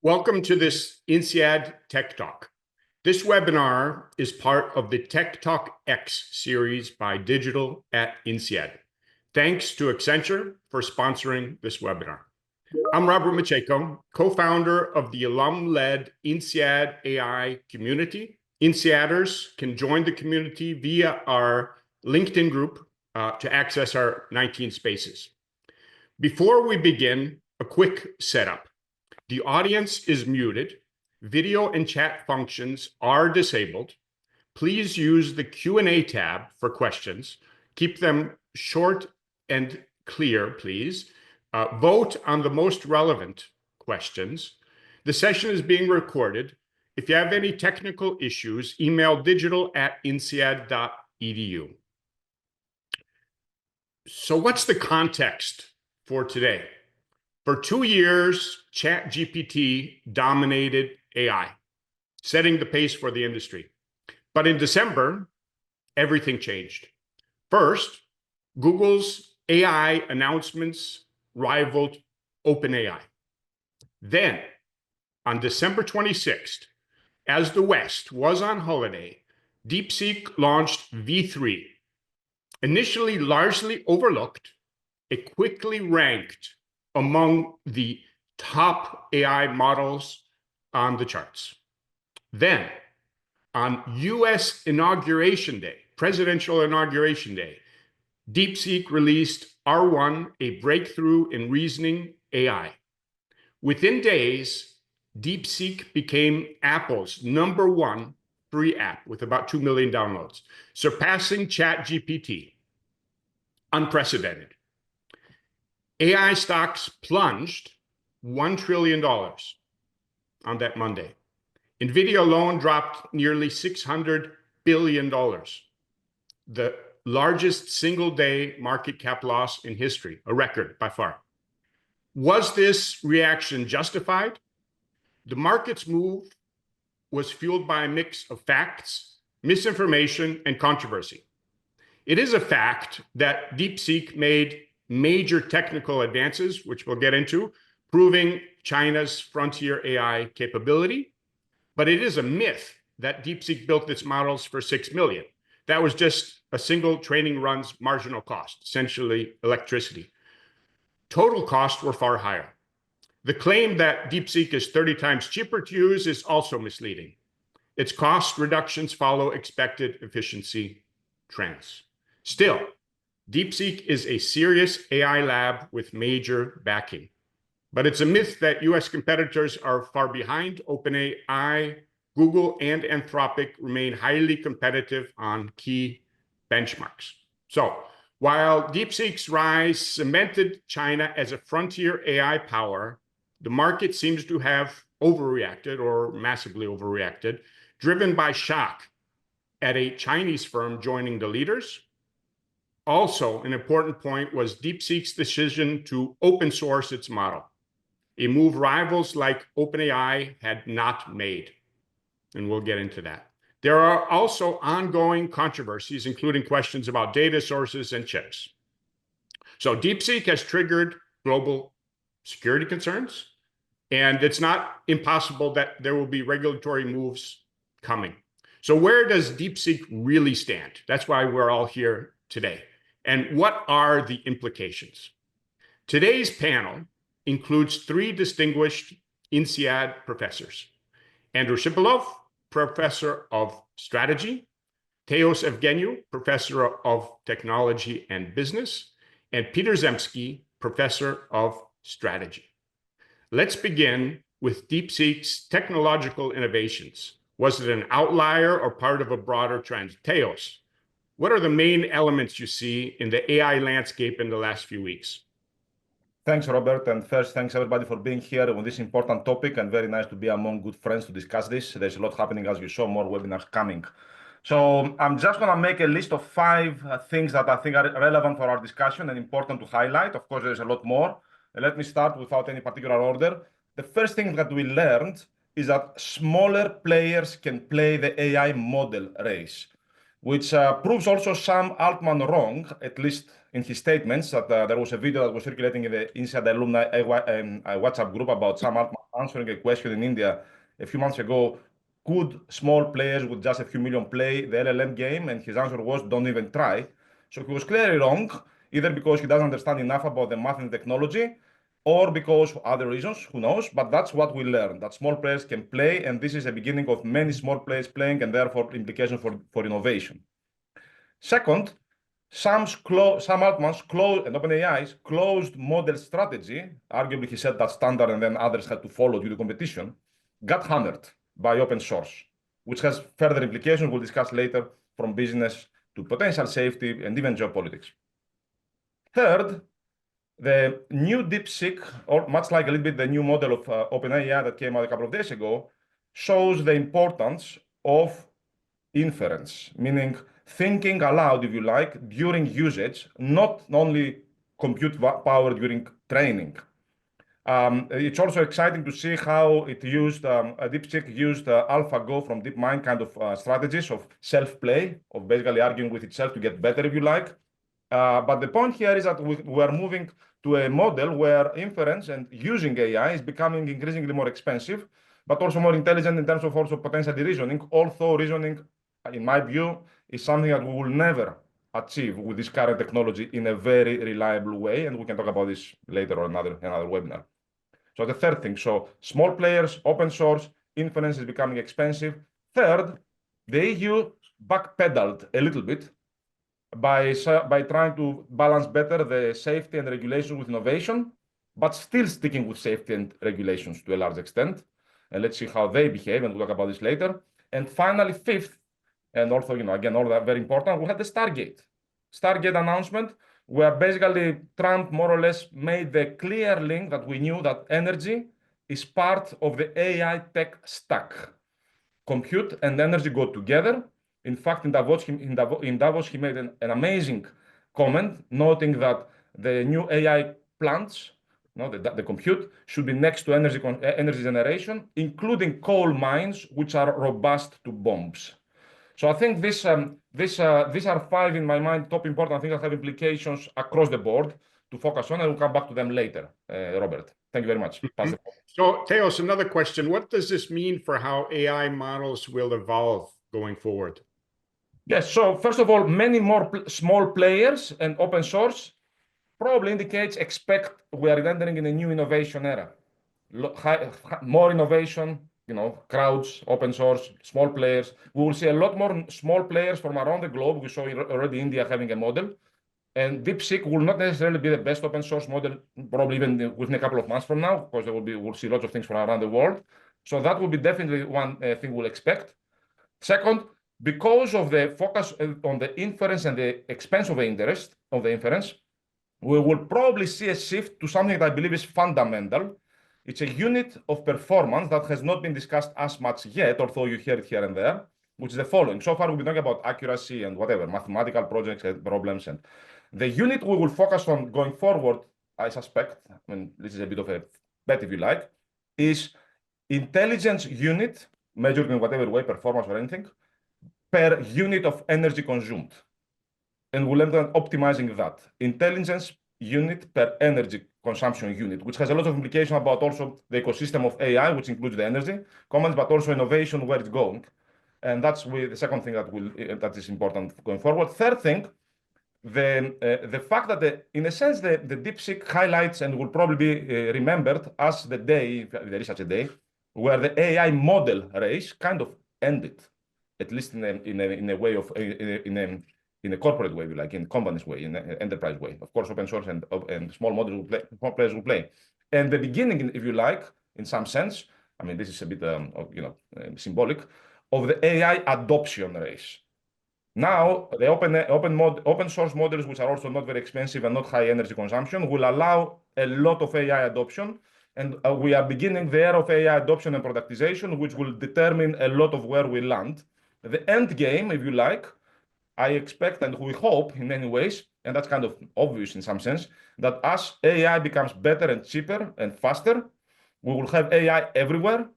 Welcome to this INSEAD Tech Talk. This webinar is part of the Tech Talk X series by Digital at INSEAD. Thanks to Accenture for sponsoring this webinar. I'm Robert Maciejko, co-founder of the alum-led INSEAD AI community. INSEADers can join the community via our LinkedIn group to access our 19 spaces. Before we begin, a quick setup. The audience is muted. Video and chat functions are disabled. Please use the Q&A tab for questions. Keep them short and clear, please. Vote on the most relevant questions. The session is being recorded. If you have any technical issues, email digital@insead.edu. So what's the context for today? For 2 years, ChatGPT dominated AI, setting the pace for the industry. But in December, everything changed. First, Google's AI announcements rivaled OpenAI. Then, on December 26th, as the West was on holiday, DeepSeek launched V3. Initially largely overlooked, it quickly ranked among the top AI models on the charts. Then, on US Inauguration Day, Presidential Inauguration Day, DeepSeek released R1, a breakthrough in reasoning AI. Within days, DeepSeek became Apple's #1 free app with about 2 million downloads, surpassing ChatGPT. Unprecedented. AI stocks plunged $1 trillion on that Monday. NVIDIA alone dropped nearly $600 billion, the largest single-day market cap loss in history, a record by far. Was this reaction justified? The market's move was fueled by a mix of facts, misinformation, and controversy. It is a fact that DeepSeek made major technical advances, which we'll get into, proving China's frontier AI capability. But it is a myth that DeepSeek built its models for $6 million. That was just a single training run's marginal cost, essentially electricity. Total costs were far higher. The claim that DeepSeek is 30 times cheaper to use is also misleading. Its cost reductions follow expected efficiency trends. Still, DeepSeek is a serious AI lab with major backing. But it's a myth that US competitors are far behind. OpenAI, Google, and Anthropic remain highly competitive on key benchmarks. So, while DeepSeek's rise cemented China as a frontier AI power, the market seems to have overreacted or massively overreacted, driven by shock at a Chinese firm joining the leaders. Also, an important point was DeepSeek's decision to open source its model, a move rivals like OpenAI had not made. And we'll get into that. There are also ongoing controversies, including questions about data sources and chips. So DeepSeek has triggered global security concerns, and it's not impossible that there will be regulatory moves coming. So where does DeepSeek really stand? That's why we're all here today. And what are the implications? Today's panel includes 3 distinguished INSEAD professors: Andrew Shipilov, Professor of Strategy; Theodoros Evgeniou, Professor of Technology and Business; and Peter Zemsky, Professor of Strategy. Let's begin with DeepSeek's technological innovations. Was it an outlier or part of a broader trend? Theos, what are the main elements you see in the AI landscape in the last few weeks? Thanks, Robert. And first, thanks everybody for being here on this important topic, and very nice to be among good friends to discuss this. There's a lot happening, as you saw, more webinars coming. So I'm just going to make a list of 5 things that I think are relevant for our discussion and important to highlight. Of course, there's a lot more. Let me start without any particular order. The first thing that we learned is that smaller players can play the AI model race. which proves also Sam Altman wrong, at least in his statements, that there was a video that was circulating in the INSEAD alumni WhatsApp group about Sam Altman answering a question in India a few months ago. Could small players with just a few million play the LLM game? And his answer was, don't even try. So he was clearly wrong, either because he doesn't understand enough about the math and technology, or because of other reasons, who knows? But that's what we learned, that small players can play, and this is the beginning of many small players playing, and therefore implications for innovation. Second, Sam Altman's and OpenAI's closed model strategy, arguably he set that standard and then others had to follow due to competition, got hammered by open source, which has further implications we'll discuss later, from business to potential safety and even geopolitics. Third, the new DeepSeek, or much like a little bit the new model of OpenAI that came out a couple of days ago, shows the importance of inference, meaning thinking aloud, if you like, during usage, not only compute power during training. It's also exciting to see how it used, DeepSeek used AlphaGo from DeepMind kind of strategies of self-play, of basically arguing with itself to get better, if you like. But the point here is that we are moving to a model where inference and using AI is becoming increasingly more expensive, but also more intelligent in terms of also potentially reasoning, although reasoning, in my view, is something that we will never achieve with this current technology in a very reliable way, and we can talk about this later on another webinar. So the third thing, so small players, open source, inference is becoming expensive. Third, the EU backpedaled a little bit by trying to balance better the safety and regulations with innovation, but still sticking with safety and regulations to a large extent. And let's see how they behave, and we'll talk about this later. And finally, fifth, and also, again, all that very important, we had the Stargate announcement, where basically Trump more or less made the clear link that we knew that energy is part of the AI tech stack. Compute and energy go together. In fact, in Davos, he made an amazing comment, noting that the new AI plants, the compute, should be next to energy generation, including coal mines, which are robust to bombs. So I think these are five, in my mind, top important things that have implications across the board to focus on, and we'll come back to them later. Robert, thank you very much. Mm-hmm. So, Theos, another question. What does this mean for how AI models will evolve going forward? Yes, so first of all, many more small players and open source probably indicates we are entering in a new innovation era. More innovation, crowds, open source, small players. We will see a lot more small players from around the globe. We saw already India having a model. And DeepSeek will not necessarily be the best open source model, probably even within a couple of months from now, because we'll see lots of things from around the world. So that will be definitely one thing we'll expect. Second, because of the focus on the inference and the expense of the inference, we will probably see a shift to something that I believe is fundamental. It's a unit of performance that has not been discussed as much yet, although you hear it here and there, which is the following. So far, we've been talking about accuracy and whatever, mathematical projects and problems. And the unit we will focus on going forward, I suspect, this is a bit of a bet if you like, is intelligence unit, measured in whatever way, performance or anything, per unit of energy consumed. And we'll end up optimizing that. Intelligence unit per energy consumption unit, which has a lot of implication about also the ecosystem of AI, which includes the energy comments, but also innovation, where it's going. And that's the second thing that is important going forward. Third thing, the fact that, in a sense, the DeepSeek highlights and will probably be remembered as the day, if there is such a day, where the AI model race kind of ended, at least in a way of in a corporate way, like in companies way, in an enterprise way. Of course, open source and small models small players will play. And the beginning, if you like, in some sense, this is a bit symbolic, of the AI adoption race. Now, the open source models, which are also not very expensive and not high energy consumption, will allow a lot of AI adoption. And we are beginning the era of AI adoption and productization, which will determine a lot of where we land. The end game, if you like, I expect and we hope in many ways, and that's kind of obvious in some sense, that as AI becomes better and cheaper and faster, we will have AI everywhere.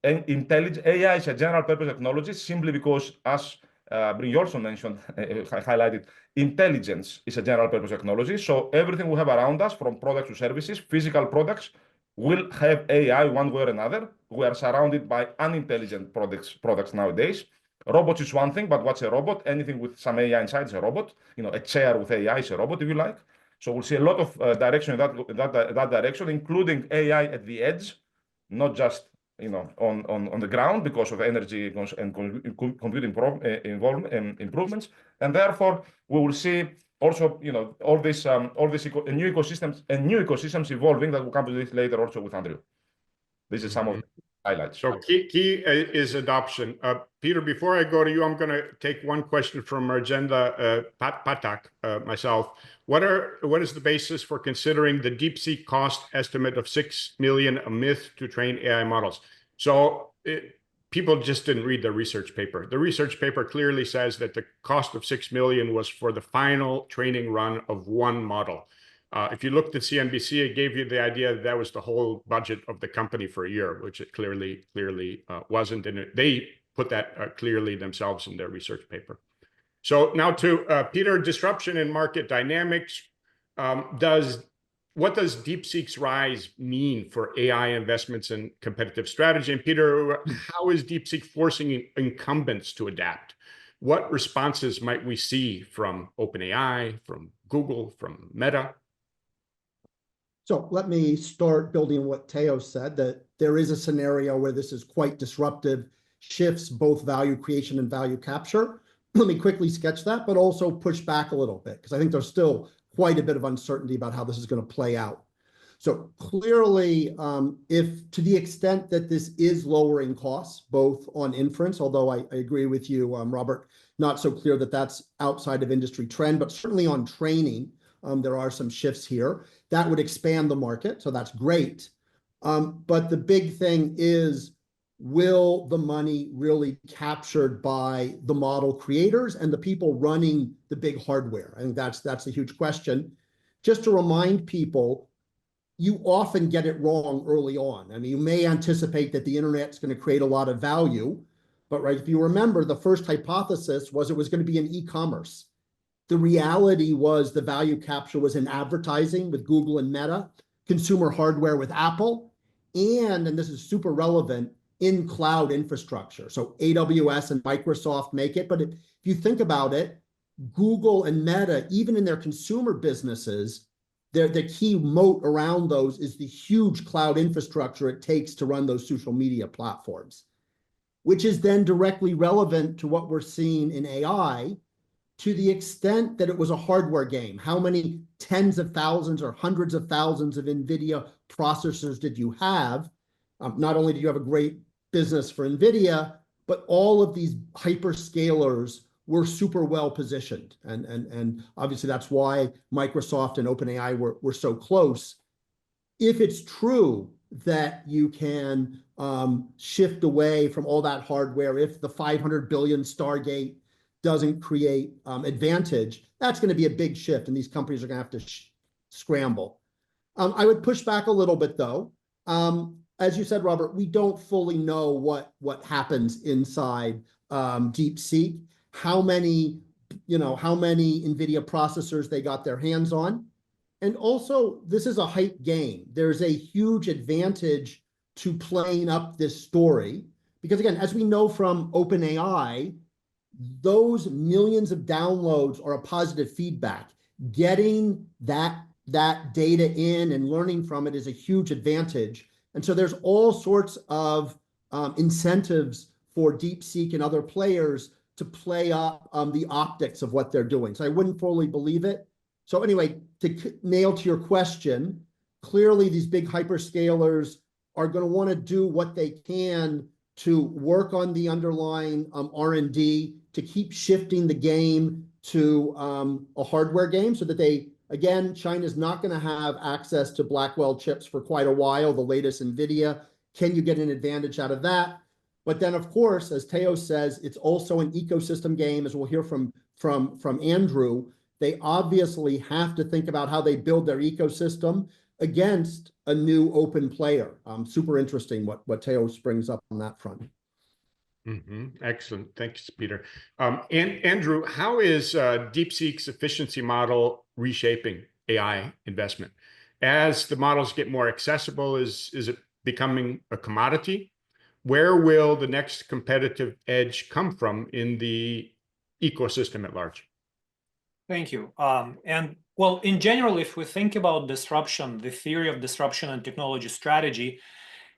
And intelligent AI is a general purpose technology simply because as you also mentioned, highlighted, intelligence is a general purpose technology. So everything we have around us, from products to services, physical products, will have AI one way or another. We are surrounded by unintelligent products nowadays. Robots is one thing, but what's a robot? Anything with some AI inside is a robot. A chair with AI is a robot, if you like. So we'll see a lot of direction in that direction, including AI at the edge, not just on the ground because of energy and computing improvements. And therefore, we will see also all these new ecosystems evolving that we'll come to this later also with Andrew. This is some of the highlights. So key is adoption. Peter, before I go to you, I'm going to take one question from our agenda, Patak, myself. What is the basis for considering the DeepSeek cost estimate of 6 million a myth to train AI models? So people just didn't read the research paper. The research paper clearly says that the cost of 6 million was for the final training run of one model. If you looked at CNBC, it gave you the idea that was the whole budget of the company for a year, which it clearly wasn't. And they put that clearly themselves in their research paper. So now to Peter, disruption in market dynamics. What does DeepSeek's rise mean for AI investments and competitive strategy? And Peter, how is DeepSeek forcing incumbents to adapt? What responses might we see from OpenAI, from Google, from Meta? So let me start building on what Theo said, that there is a scenario where this is quite disruptive, shifts both value creation and value capture. Let me quickly sketch that, but also push back a little bit, because I think there's still quite a bit of uncertainty about how this is going to play out. So clearly, if to the extent that this is lowering costs, both on inference, although I agree with you, Robert, not so clear that that's outside of industry trend, but certainly on training, there are some shifts here. That would expand the market, so that's great. But the big thing is, will the money really captured by the model creators and the people running the big hardware? I think that's a huge question. Just to remind people, you often get it wrong early on. I mean, you may anticipate that the internet's going to create a lot of value, but right, if you remember, the first hypothesis was it was going to be in e-commerce. The reality was the value capture was in advertising with Google and Meta, consumer hardware with Apple, and this is super relevant, in cloud infrastructure. So AWS and Microsoft make it. But if you think about it, Google and Meta, even in their consumer businesses, the key moat around those is the huge cloud infrastructure it takes to run those social media platforms, which is then directly relevant to what we're seeing in AI, to the extent that it was a hardware game. How many tens of thousands or hundreds of thousands of NVIDIA processors did you have? Not only do you have a great business for NVIDIA, but all of these hyperscalers were super well positioned. And obviously that's why Microsoft and OpenAI were so close. If it's true that you can shift away from all that hardware, if the 500 billion Stargate doesn't create advantage, that's going to be a big shift, and these companies are going to have to scramble. I would push back a little bit, though. As you said, Robert, we don't fully know what happens inside DeepSeek, how many NVIDIA processors they got their hands on. And also, this is a hype game. There's a huge advantage to playing up this story, because again, as we know from OpenAI, those millions of downloads are a positive feedback. Getting that data in and learning from it is a huge advantage. And so there's all sorts of incentives for DeepSeek and other players to play up the optics of what they're doing. So I wouldn't fully believe it. So anyway, to nail to your question, clearly these big hyperscalers are going to want to do what they can to work on the underlying R&D, to keep shifting the game to a hardware game, so that they, again, China's not going to have access to Blackwell chips for quite a while, the latest NVIDIA. Can you get an advantage out of that? But then, of course, as Theo says, it's also an ecosystem game, as we'll hear from Andrew. They obviously have to think about how they build their ecosystem against a new open player. Super interesting what Theo brings up on that front. Excellent. Thanks, Peter. And Andrew, how is DeepSeek's efficiency model reshaping AI investment? As the models get more accessible, is it becoming a commodity? Where will the next competitive edge come from in the ecosystem at large? Thank you. And well, in general, if we think about disruption, the theory of disruption and technology strategy,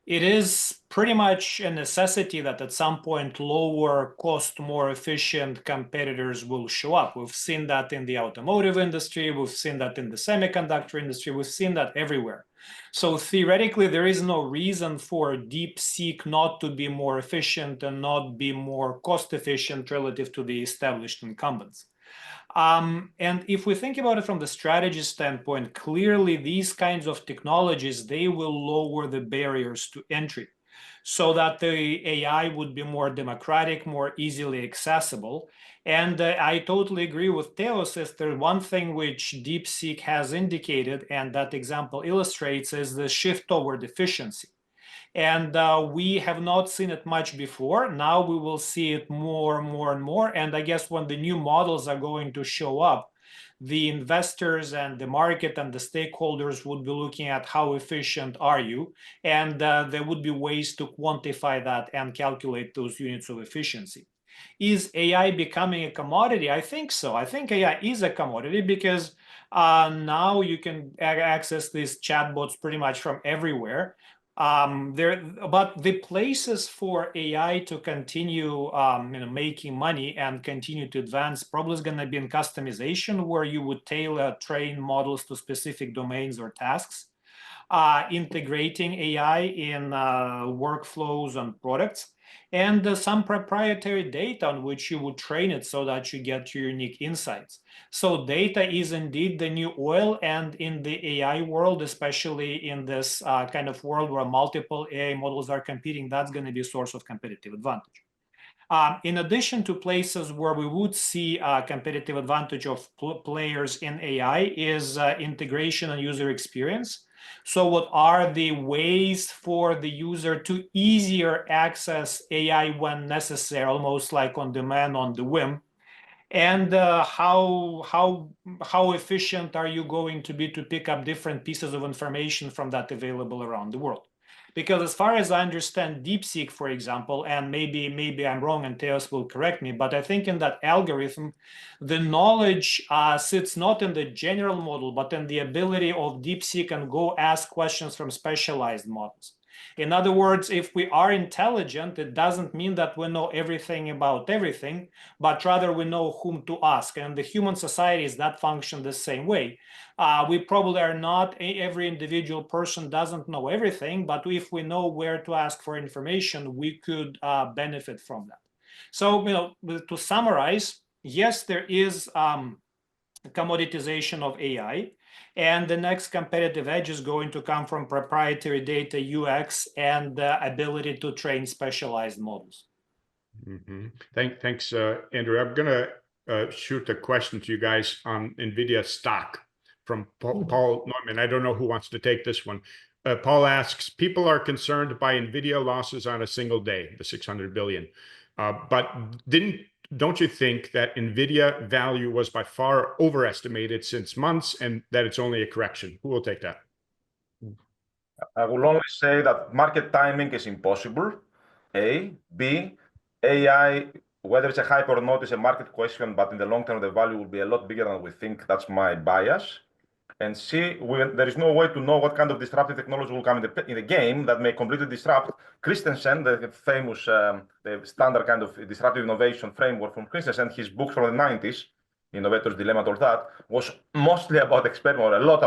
it is pretty much a necessity that at some point lower cost, more efficient competitors will show up. We've seen that in the automotive industry, we've seen that in the semiconductor industry, we've seen that everywhere. So theoretically, there is no reason for DeepSeek not to be more efficient and not be more cost efficient relative to the established incumbents. And if we think about it from the strategy standpoint, clearly these kinds of technologies, they will lower the barriers to entry so that the AI would be more democratic, more easily accessible. And I totally agree with Theos. Is there one thing which DeepSeek has indicated, and that example illustrates, is the shift toward efficiency. And we have not seen it much before. Now we will see it more and more and more. And I guess when the new models are going to show up, the investors and the market and the stakeholders would be looking at how efficient are you, and there would be ways to quantify that and calculate those units of efficiency. Is AI becoming a commodity? I think so. I think AI is a commodity because now you can access these chatbots pretty much from everywhere. But the places for AI to continue making money and continue to advance probably is going to be in customization, where you would tailor train models to specific domains or tasks, integrating AI in workflows and products, and some proprietary data on which you would train it so that you get your unique insights. So data is indeed the new oil, and in the AI world, especially in this kind of world where multiple AI models are competing, that's going to be a source of competitive advantage. In addition to places where we would see a competitive advantage of players in AI is integration and user experience. So what are the ways for the user to easier access AI when necessary, almost like on demand, on the whim? And how efficient are you going to be to pick up different pieces of information from that available around the world? Because as far as I understand DeepSeek, for example, and maybe I'm wrong and Theos will correct me, but I think in that algorithm, the knowledge sits not in the general model, but in the ability of DeepSeek and go ask questions from specialized models. In other words, if we are intelligent, it doesn't mean that we know everything about everything, but rather we know whom to ask. And the human societies that function the same way. We probably are not, every individual person doesn't know everything, but if we know where to ask for information, we could benefit from that. So, to summarize, yes, there is commoditization of AI. And the next competitive edge is going to come from proprietary data, UX, and the ability to train specialized models. Thanks, Andrew. I'm going to shoot a question to you guys on NVIDIA stock from Paul Neumann. I don't know who wants to take this one. Paul asks, people are concerned by NVIDIA losses on a single day, the 600 billion. But don't you think that NVIDIA value was by far overestimated since months and that it's only a correction? Who will take that? I will only say that market timing is impossible, A. B, AI, whether it's a hype or not, is a market question, but in the long term, the value will be a lot bigger than we think. That's my bias. And C, there is no way to know what kind of disruptive technology will come in the game that may completely disrupt. Christensen, the famous, the standard kind of disruptive innovation framework from Christensen, his book from the 90s, Innovator's Dilemma, all that, was mostly about experiment, or a lot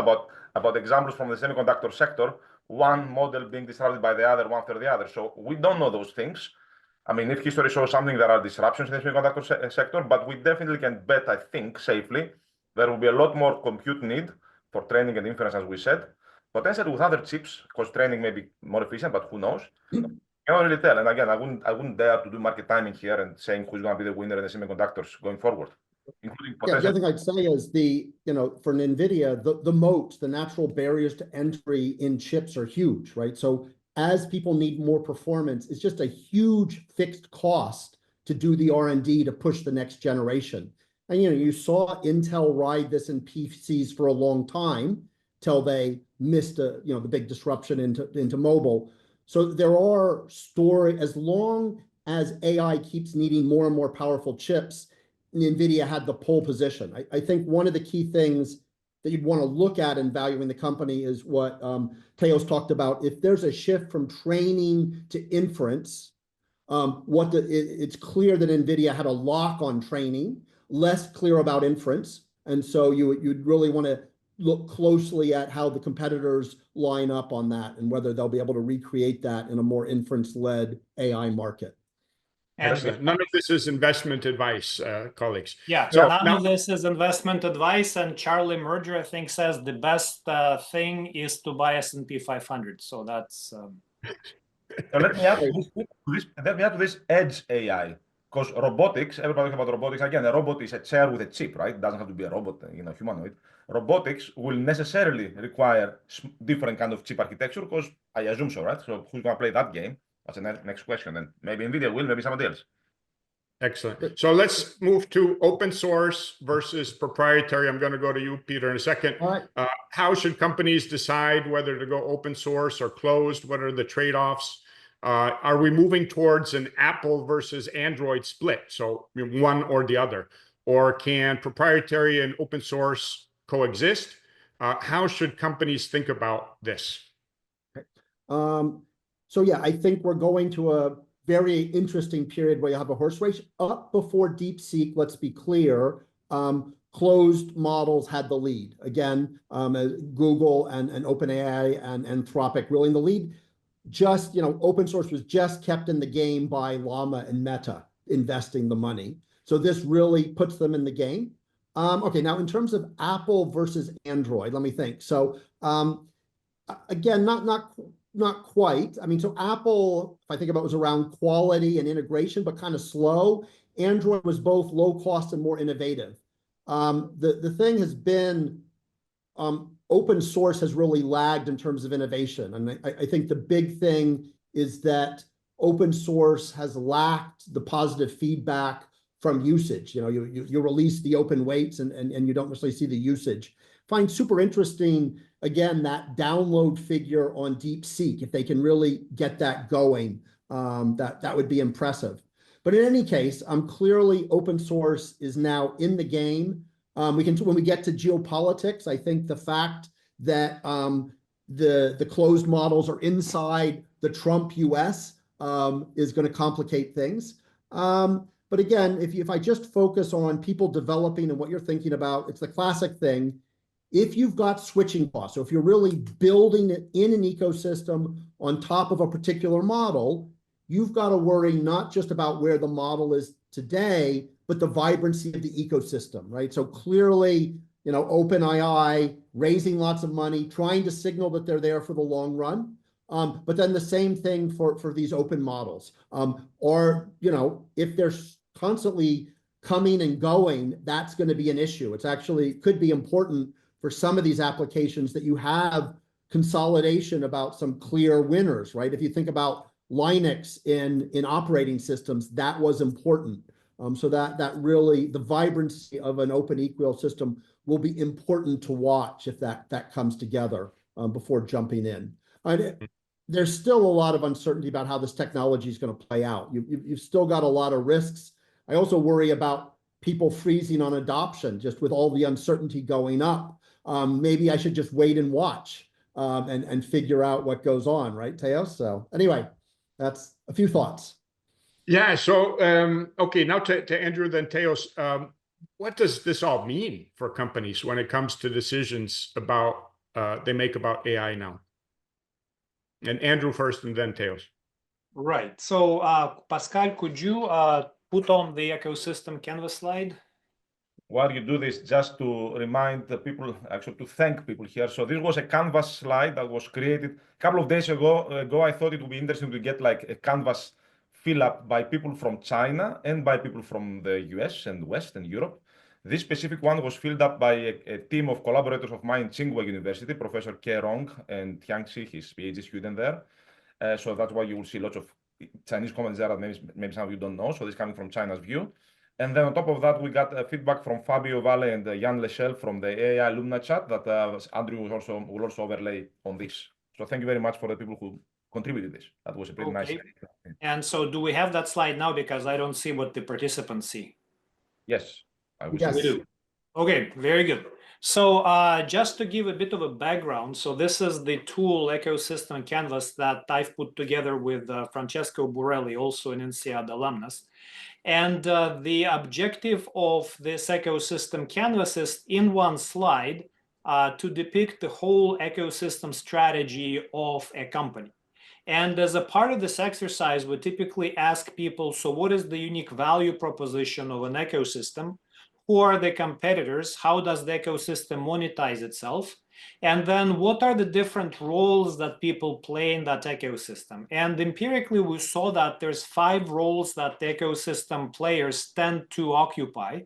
about examples from the semiconductor sector, one model being disrupted by the other, one after the other. So we don't know those things. I mean, if history shows something, there are disruptions in the semiconductor sector, but we definitely can bet, I think, safely, there will be a lot more compute need for training and inference, as we said. Potentially with other chips, because training may be more efficient, but who knows? I can't really tell. And again, I wouldn't dare to do market timing here and saying who's going to be the winner in the semiconductors going forward, including potential. Yeah, the other thing I'd say is for NVIDIA, the moats, the natural barriers to entry in chips are huge, right? So as people need more performance, it's just a huge fixed cost to do the R&D to push the next generation. And you saw Intel ride this in PCs for a long time till they missed the big disruption into mobile. So there are as long as AI keeps needing more and more powerful chips, NVIDIA had the pole position. I think one of the key things that you'd want to look at in valuing the company is what Teos talked about. If there's a shift from training to inference, it's clear that NVIDIA had a lock on training, less clear about inference. And so you'd really want to look closely at how the competitors line up on that and whether they'll be able to recreate that in a more inference-led AI market. Excellent. None of this is investment advice, colleagues. Yeah, So none now, of this is investment advice. And Charlie Merger, I think, says the best thing is to buy S&P 500. So that's. So let me add to this edge AI, because robotics, everybody talks about robotics. Again, a robot is a chair with a chip, right? It doesn't have to be a robot, humanoid. Robotics will necessarily require different kind of chip architecture, because I assume so, right? So who's going to play that game? That's the next question. And maybe NVIDIA will, maybe somebody else. excellent. So let's move to open source versus proprietary. I'm going to go to you, Peter, in a second. All right. How should companies decide whether to go open source or closed? What are the trade-offs? Are we moving towards an Apple versus Android split? So one or the other. Or can proprietary and open source coexist? How should companies think about this? So yeah, I think we're going to a very interesting period where you have a horse race. Up before DeepSeek, let's be clear, closed models had the lead. Again, Google and OpenAI and Anthropic really in the lead. Just, open source was just kept in the game by LLaMA and Meta investing the money. So this really puts them in the game. Okay, now in terms of Apple versus Android, let me think. So again, not quite. I mean, so Apple, if I think about it, was around quality and integration, but kind of slow. Android was both low cost and more innovative. The thing has been open source has really lagged in terms of innovation. And I think the big thing is that open source has lacked the positive feedback from usage. You release the open weights and you don't necessarily see the usage. Find super interesting, again, that download figure on DeepSeek. If they can really get that going, that would be impressive. But in any case, clearly open source is now in the game. When we get to geopolitics, I think the fact that the closed models are inside the Trump US is going to complicate things. But again, if I just focus on people developing and what you're thinking about, it's the classic thing. If you've got switching costs, so if you're really building it in an ecosystem on top of a particular model, you've got to worry not just about where the model is today, but the vibrancy of the ecosystem, right? So clearly, OpenAI raising lots of money, trying to signal that they're there for the long run. But then the same thing for these open models. Or, if they're constantly coming and going, that's going to be an issue. It's actually could be important for some of these applications that you have consolidation about some clear winners, right? If you think about Linux in operating systems, that was important. So that really, the vibrancy of an open ecosystem will be important to watch if that comes together before jumping in. There's still a lot of uncertainty about how this technology is going to play out. You've still got a lot of risks. I also worry about people freezing on adoption, just with all the uncertainty going up. Maybe I should just wait and watch and figure out what goes on, right, Teos? So anyway, that's a few thoughts. Yeah, so, okay, now to Andrew, then Teos, what does this all mean for companies when it comes to decisions they make about AI now? And Andrew first, and then Teos. Right. So, Pascal, could you put on the ecosystem canvas slide? While you do this, just to remind the people, actually to thank people here. So this was a Canvas slide that was created a couple of days ago. I thought it would be interesting to get like a Canvas fill up by people from China and by people from the US and West and Europe. This specific one was filled up by a team of collaborators of mine in Tsinghua University, Professor Ke Rong and Tiangxi, his PhD student there. So that's why you will see lots of Chinese comments there that maybe some of you don't know. So this is coming from China's view. And then on top of that, we got feedback from Fabio Valle and Jan Lechel from the AI alumni chat that Andrew will also overlay on this. So thank you very much for the people who contributed this. That was a pretty nice. And so do we have that slide now? Because I don't see what the participants see. Yes, I will Yes. We do. Okay, very good. So just to give a bit of a background, so this is the tool ecosystem canvas that I've put together with Francesco Borelli, also an INSEAD alumnus. And the objective of this ecosystem canvas is in one slide to depict the whole ecosystem strategy of a company. And as a part of this exercise, we typically ask people, so what is the unique value proposition of an ecosystem? Who are the competitors? How does the ecosystem monetize itself? And then what are the different roles that people play in that ecosystem? And empirically, we saw that there's 5 roles that the ecosystem players tend to occupy.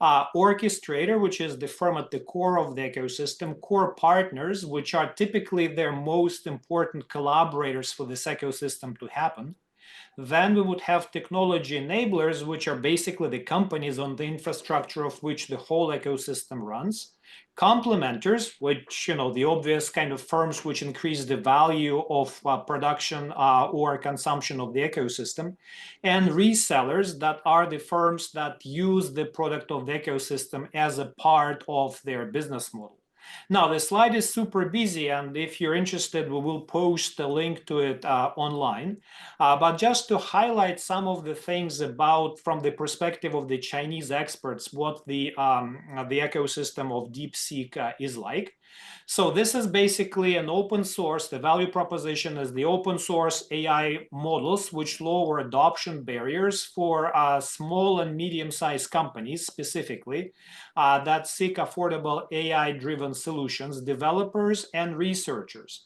Orchestrator, which is the firm at the core of the ecosystem. Core partners, which are typically their most important collaborators for this ecosystem to happen. Then we would have technology enablers, which are basically the companies on the infrastructure of which the whole ecosystem runs. Complementers, which, the obvious kind of firms which increase the value of production or consumption of the ecosystem. And resellers, that are the firms that use the product of the ecosystem as a part of their business model. Now, the slide is super busy, and if you're interested, we will post a link to it online. But just to highlight some of the things about, from the perspective of the Chinese experts, what the ecosystem of DeepSeek is like. So this is basically an open source. The value proposition is the open source AI models, which lower adoption barriers for small and medium-sized companies specifically that seek affordable AI-driven solutions, developers and researchers.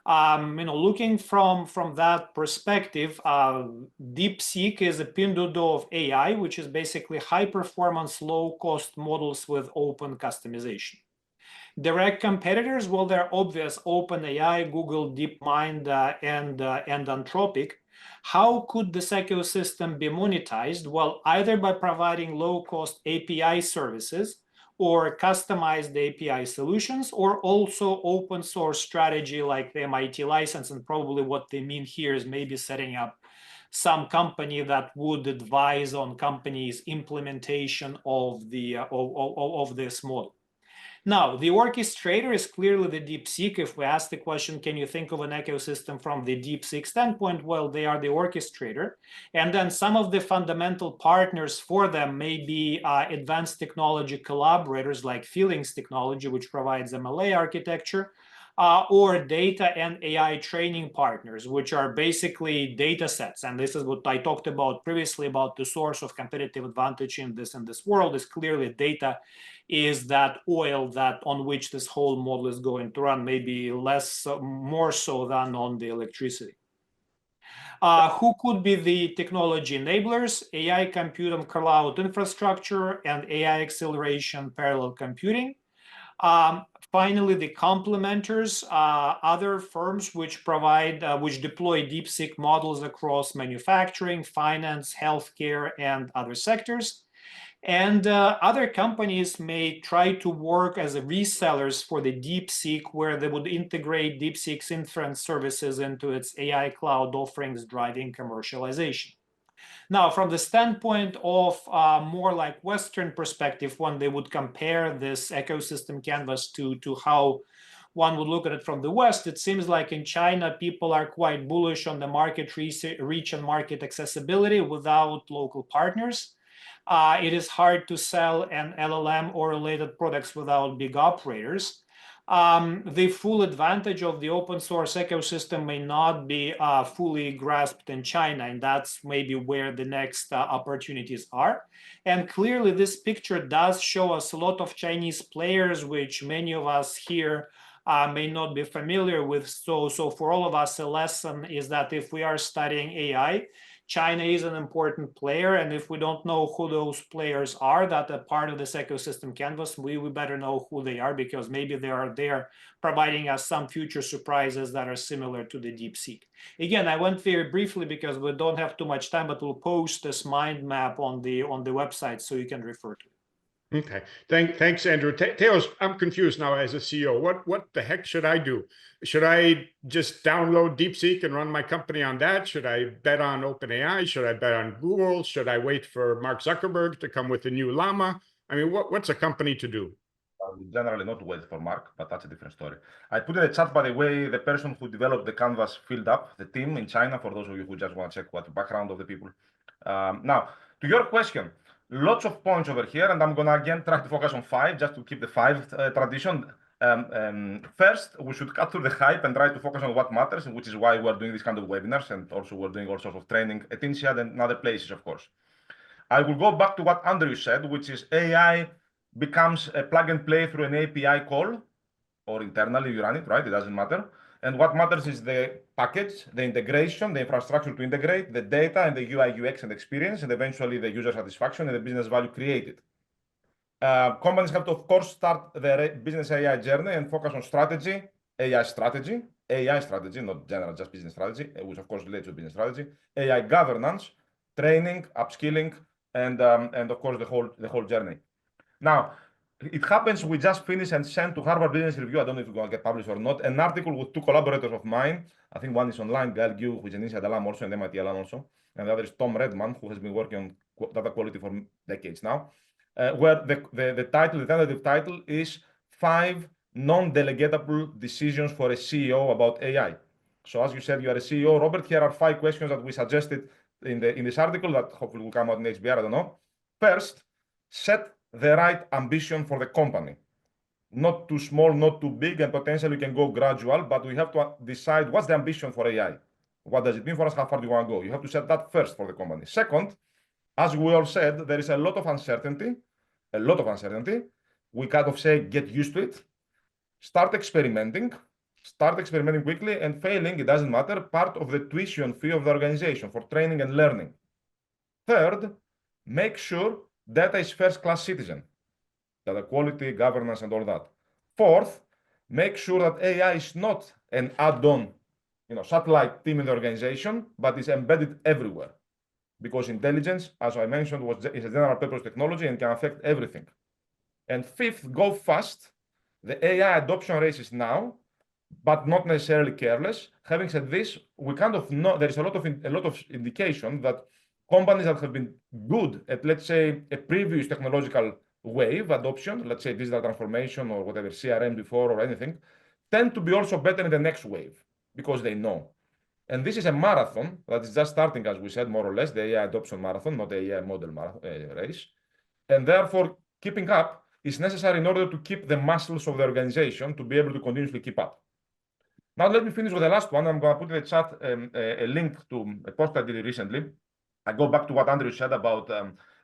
Looking from that perspective, DeepSeek is a pinduoduo of AI, which is basically high-performance, low-cost models with open customization. Direct competitors, well, they're obvious: OpenAI, Google, DeepMind, and Anthropic. How could this ecosystem be monetized? Well, either by providing low-cost API services or customized API solutions, or also open source strategy like the MIT license. And probably what they mean here is maybe setting up some company that would advise on companies' implementation of this model. Now, the orchestrator is clearly the DeepSeek. If we ask the question, can you think of an ecosystem from the DeepSeek standpoint? Well, they are the orchestrator. And then some of the fundamental partners for them may be advanced technology collaborators like Feelings Technology, which provides MLA architecture, or data and AI training partners, which are basically data sets. And this is what I talked about previously about the source of competitive advantage in this world is clearly data is that oil that on which this whole model is going to run, maybe more so than on the electricity. Who could be the technology enablers? AI compute and cloud infrastructure and AI acceleration parallel computing. Finally, the complementers, other firms which deploy DeepSeek models across manufacturing, finance, healthcare, and other sectors. And other companies may try to work as resellers for the DeepSeek, where they would integrate DeepSeek's inference services into its AI cloud offerings, driving commercialization. Now, from the standpoint of more like Western perspective, when they would compare this ecosystem canvas to how one would look at it from the West, it seems like in China, people are quite bullish on the market reach and market accessibility without local partners. It is hard to sell an LLM or related products without big operators. The full advantage of the open source ecosystem may not be fully grasped in China, and that's maybe where the next opportunities are. And clearly, this picture does show us a lot of Chinese players, which many of us here may not be familiar with. So for all of us, a lesson is that if we are studying AI, China is an important player, and if we don't know who those players are that are part of this ecosystem canvas, we better know who they are, because maybe they are there providing us some future surprises that are similar to the DeepSeek. Again, I went very briefly because we don't have too much time, but we'll post this mind map on the website so you can refer to it. Okay, thanks, Andrew. Theos, I'm confused now as a CEO. What the heck should I do? Should I just download DeepSeek and run my company on that? Should I bet on OpenAI? Should I bet on Google? Should I wait for Mark Zuckerberg to come with a new LLaMA? I mean, what's a company to do? Generally not wait for Mark, but that's a different story. I put in the chat, by the way, the person who developed the canvas filled up the team in China, for those of you who just want to check what the background of the people. Now, to your question, lots of points over here, and I'm going to again try to focus on 5, just to keep the 5 tradition. First, we should cut through the hype and try to focus on what matters, which is why we're doing this kind of webinars, and also we're doing all sorts of training at INSEAD and other places, of course. I will go back to what Andrew said, which is AI becomes a plug and play through an API call, or internally you run it, right? It doesn't matter. And what matters is the package, the integration, the infrastructure to integrate, the data and the UI, UX and experience, and eventually the user satisfaction and the business value created. Companies have to, of course, start their business AI journey and focus on strategy, AI strategy, not general, just business strategy, which of course relates to business strategy, AI governance, training, upskilling, and of course the whole journey. Now, it happens we just finished and sent to Harvard Business Review, I don't know if it's going to get published or not, an article with 2 collaborators of mine. I think one is online, Gail Gu, who is an INSEAD alum also, and MIT alum also, and the other is Tom Redman, who has been working on data quality for decades now, where the tentative title is 5 non-delegatable decisions for a CEO about AI. So as you said, you are a CEO, Robert, here are 5 questions that we suggested in this article that hopefully will come out in HBR, I don't know. First, set the right ambition for the company. Not too small, not too big, and potentially we can go gradual, but we have to decide what's the ambition for AI. What does it mean for us? How far do you want to go? You have to set that first for the company. Second, as we all said, there is a lot of uncertainty, We kind of say, get used to it. Start experimenting quickly, and failing, it doesn't matter, part of the tuition fee of the organization for training and learning. Third, make sure data is first-class citizen, data quality, governance, and all that. Fourth, make sure that AI is not an add-on, satellite team in the organization, but is embedded everywhere. Because intelligence, as I mentioned, is a general purpose technology and can affect everything. And fifth, go fast. The AI adoption race is now, but not necessarily careless. Having said this, we kind of know there is a lot of indication that companies that have been good at, let's say, a previous technological wave adoption, let's say digital transformation or whatever, CRM before or anything, tend to be also better in the next wave because they know. And this is a marathon that is just starting, as we said, more or less, the AI adoption marathon, not the AI model race. And therefore, keeping up is necessary in order to keep the muscles of the organization to be able to continuously keep up. Now, let me finish with the last one. I'm going to put in the chat a link to a post I did recently. I go back to what Andrew said about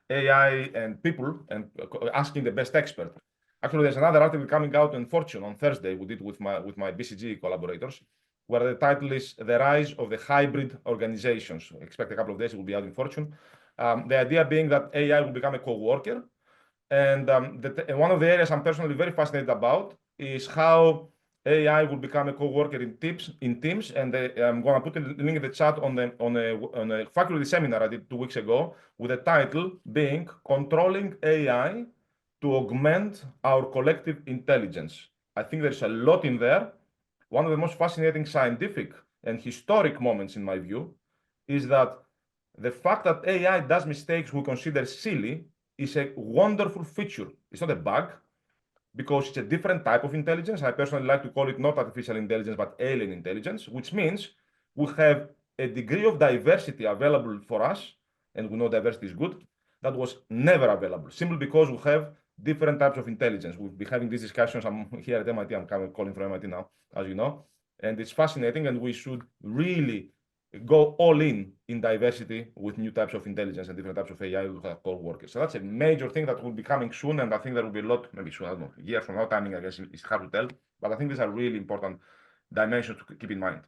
AI and people and asking the best expert. Actually, there's another article coming out in Fortune on Thursday. We did with my BCG collaborators, where the title is The Rise of the Hybrid Organizations. Expect a couple of days, it will be out in Fortune. The idea being that AI will become a co-worker. And one of the areas I'm personally very fascinated about is how AI will become a co-worker in teams. And I'm going to put a link in the chat on a faculty seminar I did 2 weeks ago with the title being Controlling AI to Augment Our Collective Intelligence. I think there's a lot in there. One of the most fascinating scientific and historic moments, in my view, is that the fact that AI does mistakes we consider silly is a wonderful feature. It's not a bug, because it's a different type of intelligence. I personally like to call it not artificial intelligence, but alien intelligence, which means we have a degree of diversity available for us, and we know diversity is good, that was never available, simply because we have different types of intelligence. We've been having these discussions. I'm here at MIT, I'm calling from MIT now, as you know, and it's fascinating, and we should really go all in diversity with new types of intelligence and different types of AI with co-workers. So that's a major thing that will be coming soon, and I think there will be a lot, maybe soon, I don't know, years from now, timing, I guess, is hard to tell, but I think these are really important dimensions to keep in mind.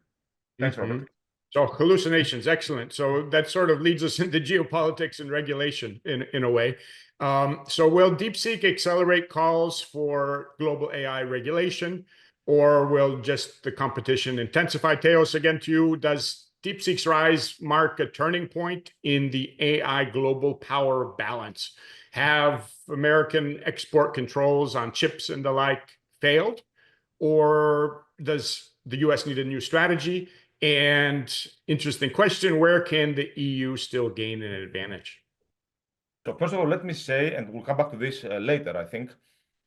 Thanks, Robert. So hallucinations, excellent. So that sort of leads us into geopolitics and regulation in a way. So will DeepSeek accelerate calls for global AI regulation, or will just the competition intensify? Theos, again to you, does DeepSeek's rise mark a turning point in the AI global power balance? Have American export controls on chips and the like failed, or does the US need a new strategy? And interesting question, where can the EU still gain an advantage? So first of all, let me say, and we'll come back to this later, I think,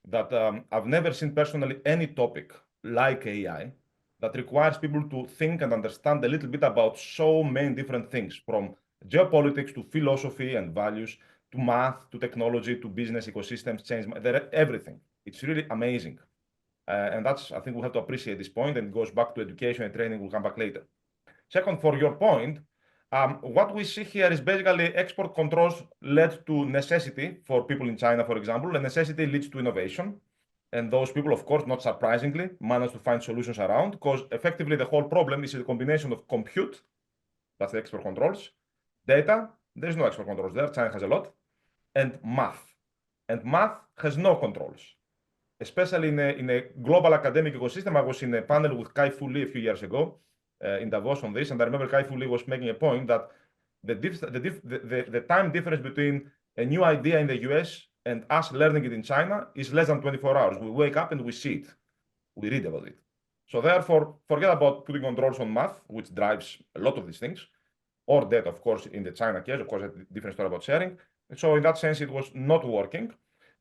that I've never seen personally any topic like AI that requires people to think and understand a little bit about so many different things, from geopolitics to philosophy and values, to math, to technology, to business ecosystems, change, everything. It's really amazing. And that's, I think we have to appreciate this point, and it goes back to education and training. We'll come back later. Second, for your point, what we see here is basically export controls led to necessity for people in China, for example, and necessity leads to innovation. And those people, of course, not surprisingly, manage to find solutions around, because effectively the whole problem is a combination of compute, that's the export controls, data, there's no export controls there, China has a lot, and math. And math has no controls. Especially in a global academic ecosystem. I was in a panel with Kai-Fu Lee a few years ago in Davos on this, and I remember Kai-Fu Lee was making a point that the time difference between a new idea in the US and us learning it in China is less than 24 hours. We wake up and we see it. We read about it. So therefore, forget about putting controls on math, which drives a lot of these things, or data, of course, in the China case, of course, a different story about sharing. So in that sense, it was not working.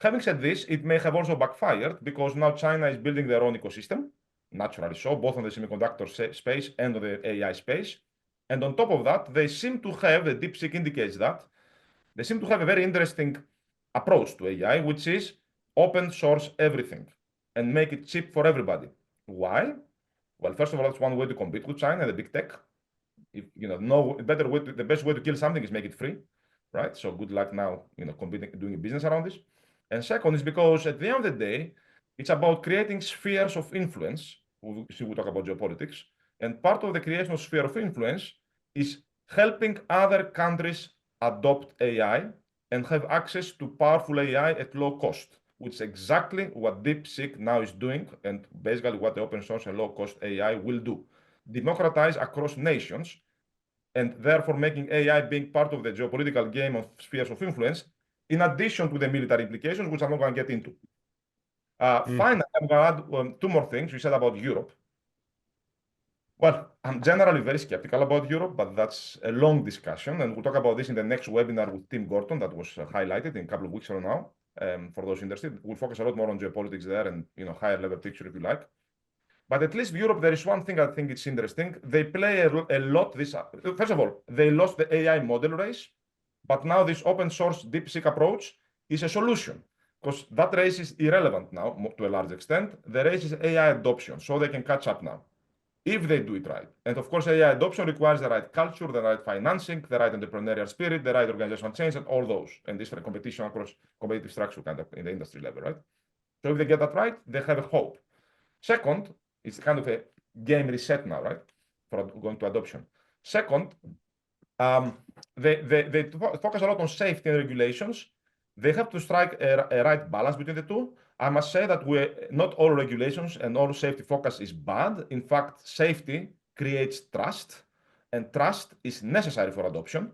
Having said this, it may have also backfired because now China is building their own ecosystem, naturally so, both on the semiconductor space and on the AI space. And on top of that, they seem to have, the DeepSeek indicates that, they seem to have a very interesting approach to AI, which is open source everything and make it cheap for everybody. Why? Well, first of all, that's one way to compete with China, the big tech. If, the best way to kill something is make it free, right? So good luck now, competing, doing a business around this. And second is because at the end of the day, it's about creating spheres of influence. We talk about geopolitics. And part of the creation of sphere of influence is helping other countries adopt AI and have access to powerful AI at low cost, which is exactly what DeepSeek now is doing, and basically what the open source and low cost AI will do. Democratize across nations, and therefore making AI being part of the geopolitical game of spheres of influence, in addition to the military implications, which I'm not going to get into. Finally, I'm going to add two more things. We said about Europe. Well, I'm generally very skeptical about Europe, but that's a long discussion, and we'll talk about this in the next webinar with Tim Gorton that was highlighted in a couple of weeks from now. For those interested, we'll focus a lot more on geopolitics there and higher level picture if you like. But at least Europe, there is one thing I think it's interesting. They play a lot this. First of all, they lost the AI model race, but now this open source DeepSeek approach is a solution, because that race is irrelevant now to a large extent. The race is AI adoption, so they can catch up now, if they do it right. And of course, AI adoption requires the right culture, the right financing, the right entrepreneurial spirit, the right organizational change, and all those, and this competition across competitive structure kind of in the industry level, right? So if they get that right, they have a hope. Second, it's kind of a game reset now, right? For going to adoption. Second, they focus a lot on safety and regulations. They have to strike a right balance between the two. I must say that not all regulations and all safety focus is bad. In fact, safety creates trust, and trust is necessary for adoption,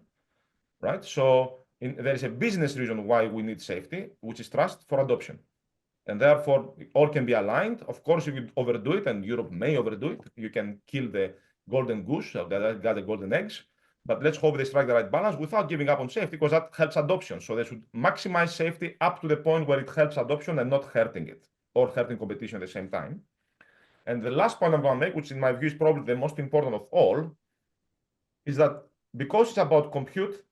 right? So there is a business reason why we need safety, which is trust for adoption. And therefore, all can be aligned. Of course, if you overdo it, and Europe may overdo it, you can kill the golden goose, or got the golden eggs. But let's hope they strike the right balance without giving up on safety, because that helps adoption. So they should maximize safety up to the point where it helps adoption and not hurting it, or hurting competition at the same time. And the last point I'm going to make, which in my view is probably the most important of all, is that because it's about compute,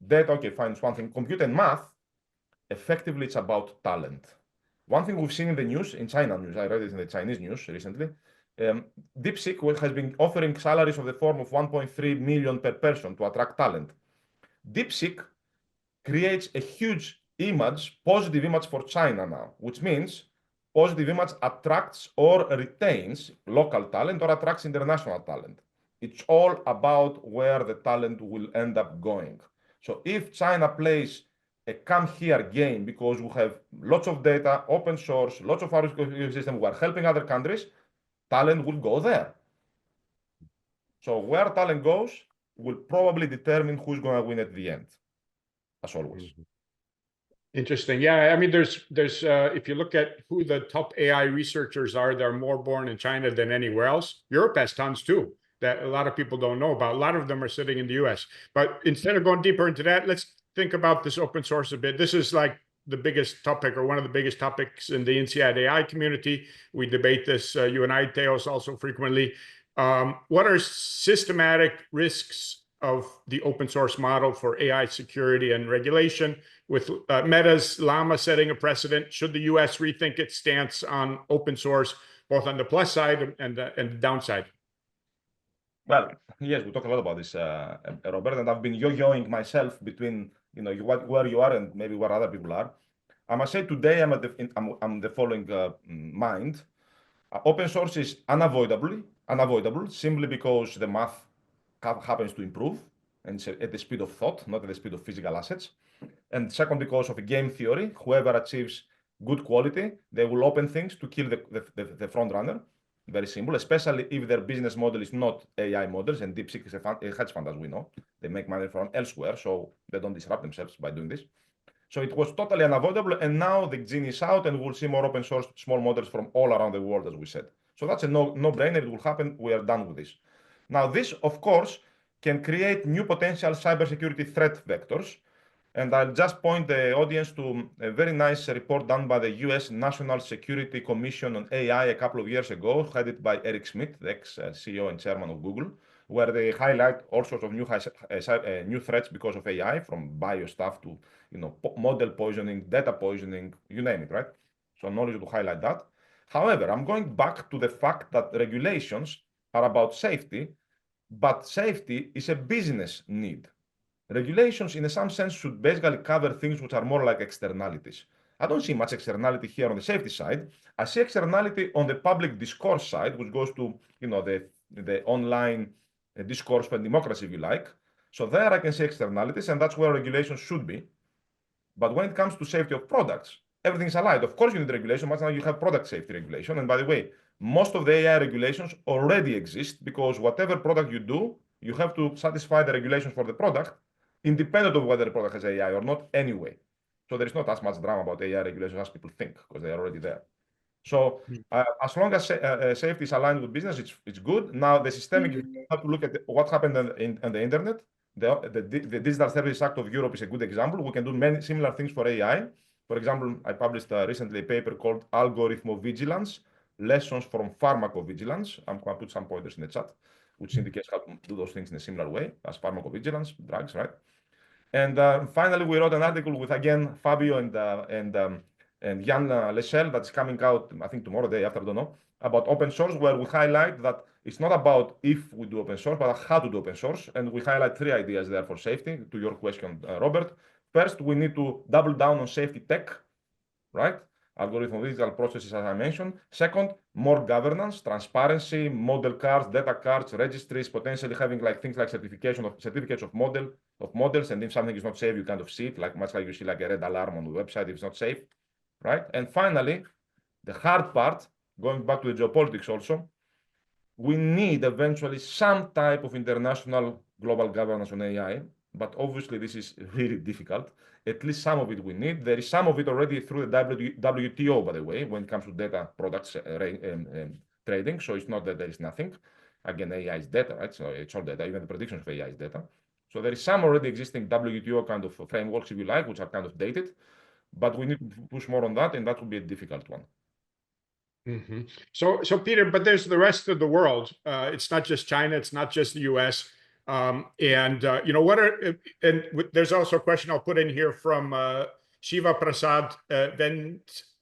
data, okay, fine, it's one thing, compute and math, effectively it's about talent. One thing we've seen in the news, in China news, I read it in the Chinese news recently, DeepSeek has been offering salaries of the form of 1.3 million per person to attract talent. DeepSeek creates a huge image, positive image for China now, which means positive image attracts or retains local talent or attracts international talent. It's all about where the talent will end up going. So if China plays a come here game because we have lots of data, open source, lots of our ecosystem, we are helping other countries, talent will go there. So where talent goes will probably determine who's going to win at the end, as always. Interesting. Yeah, I mean, there's if you look at who the top AI researchers are, they're more born in China than anywhere else. Europe has tons too, that a lot of people don't know about. A lot of them are sitting in the US. But instead of going deeper into that, let's think about this open source a bit. This is like the biggest topic, or one of the biggest topics in the INSEAD AI community. We debate this, you and I, Theos, also frequently. What are systematic risks of the open source model for AI security and regulation, with Meta's LLaMA setting a precedent? Should the US rethink its stance on open source, both on the plus side and the downside? Well, yes, we talk a lot about this, Robert, and I've been yo-yoing myself between where you are and maybe where other people are. I must say today I'm the following mind. Open source is unavoidable simply because the math happens to improve, and it's at the speed of thought, not at the speed of physical assets. And second, because of a game theory, whoever achieves good quality, they will open things to kill the front runner. Very simple, especially if their business model is not AI models, and DeepSeek is a hedge fund, as we know. They make money from elsewhere, so they don't disrupt themselves by doing this. So it was totally unavoidable, and now the genie is out, and we'll see more open source small models from all around the world, as we said. So that's a no-brainer. It will happen. We are done with this. Now, this, of course, can create new potential cybersecurity threat vectors. And I'll just point the audience to a very nice report done by the US National Security Commission on AI a couple of years ago, headed by Eric Schmidt, the ex-CEO and chairman of Google, where they highlight all sorts of new threats because of AI, from bio stuff to model poisoning, data poisoning, you name it, right? So knowledge to highlight that. However, I'm going back to the fact that regulations are about safety, but safety is a business need. Regulations, in some sense, should basically cover things which are more like externalities. I don't see much externality here on the safety side. I see externality on the public discourse side, which goes to the online discourse for democracy, if you like. So there I can see externalities, and that's where regulations should be. But when it comes to safety of products, everything's aligned. Of course, you need regulation, but now you have product safety regulation. And by the way, most of the AI regulations already exist, because whatever product you do, you have to satisfy the regulations for the product, independent of whether the product has AI or not anyway. So there is not as much drama about AI regulations as people think, because they are already there. So as long as safety is aligned with business, it's good. Now, the systemic, you have to look at what happened on the internet. The Digital Services Act of Europe is a good example. We can do many similar things for AI. For example, I published recently a paper called Algorithmovigilance, Lessons from Pharmacovigilance. I'm going to put some pointers in the chat, which indicates how to do those things in a similar way as pharmacovigilance, drugs, right? And finally, we wrote an article with, again, Fabio and Jan Lechel that's coming out, I think tomorrow, day after, I don't know, about open source, where we highlight that it's not about if we do open source, but how to do open source. And we highlight 3 ideas there for safety, to your question, Robert. First, we need to double down on safety tech, right? Algorithm digital processes, as I mentioned. Second, more governance, transparency, model cards, data cards, registries, potentially having things like certificates of models, and if something is not safe, you kind of see it, much like you see a red alarm on the website if it's not safe, right? And finally, the hard part, going back to the geopolitics also, we need eventually some type of international global governance on AI, but obviously this is really difficult. At least some of it we need. There is some of it already through the WTO, by the way, when it comes to data products trading. So it's not that there is nothing. Again, AI is data, right? So it's all data. Even the predictions of AI is data. So there is some already existing WTO kind of frameworks, if you like, which are kind of dated. But we need to push more on that, and that will be a difficult one. Mm-hmm. So Peter, but there's the rest of the world. It's not just China. It's not just the US. There's also a question I'll put in here from Shiva Prasad